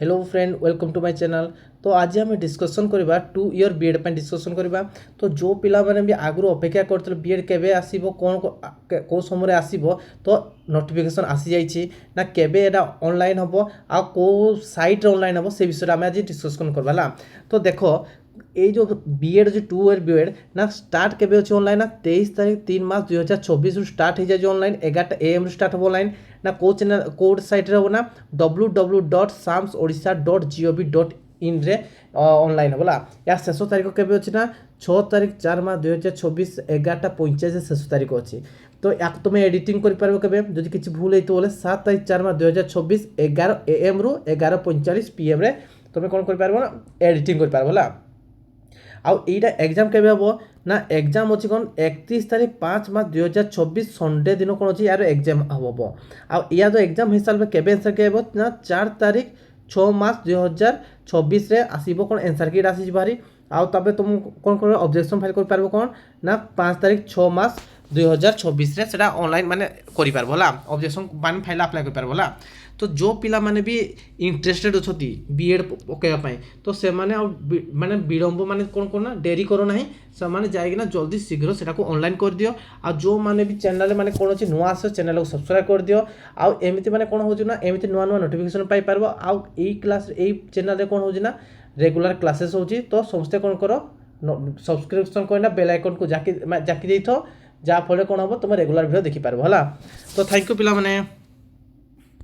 Hello friend welcome to my channel. तो आज आम डिस्कसन करवा 2 ईयर बीएड पे डिस्कसन करवा। तो जो पिला माने भी आगु अपेक्षा करते बीएड केबे आसीबो कौन को समय आसीबो तो नोटिफिकेशन आसी जाइछि ना केबे एटा ऑनलाइन हबो आ को साइट रे ऑनलाइन हबो से विषय में आज डिस्कसन करवाला। तो देखो ये जो बीएड जो 2 ईयर बीएड ना स्टार्ट केबे अछि ऑनलाइन ना 23 तारीख 3 मार्च 2024 रु स्टार्ट हो जाए ऑनलाइन 11 AM स्टार्ट हो ऑनलाइन ना को चैनल कोड साइट रे हो ना www.samsodisha.gov.in रे ऑनलाइन होला। या शेष तारीख केबे अछि ना 6 तारीख 4 मार्च 2024 11:45 शेष तारीख अछि। तो या तुम एडिटिंग कर पारबो केबे जदि किछि भूल हेतो बोले 7 तारीख 4 मार्च 2024 11 AM रु 11:45 PM रे तुम कोन कर पारबो ना एडिटिंग कर पारबो होला। आउ एटा एग्जाम केबे हबो ना एग्जाम अछि कोन 31 तारीख 5 मार्च 2024 संडे दिन कोन अछि यार एग्जाम हबो। आउ या जो एग्जाम हिसाब में केबे आंसर के हबो ना 4 तारीख 6 मार्च 2024 रे आसीबो कोन आंसर की आसी बारी। आउ तबे तुम कोन कर ऑब्जेक्शन फाइल कर पारबो कोन ना 5 तारीख 6 मार्च 2024 रे सेटा ऑनलाइन माने करि पारबो होला। ऑब्जेक्शन माने फाइल अप्लाई कर पारबो होला। तो जो पिला माने भी इंटरेस्टेड अछती बीएड पकेबा पई तो से माने माने विलंब माने कोन कोन डेरी करो नाही से माने जाई ना जल्दी शीघ्र सेटा को ऑनलाइन कर दियो। आ जो माने भी चैनल माने कोन अछि नुवा आसे चैनल को सब्सक्राइब कर दियो। आ एमिति माने कोन होजु ना एमिति नुवा नुवा नोटिफिकेशन पाई पारबो। आ एई क्लास एई चैनल रे कोन होजि ना रेगुलर क्लासेस होजि। तो समस्त कोन करो सब्सक्रिप्शन करना बेल आइकन को जाकी जाकी देथो जा फले कोन हबो तुम रेगुलर वीडियो देखि पारबो होला। तो थैंक यू पिला माने।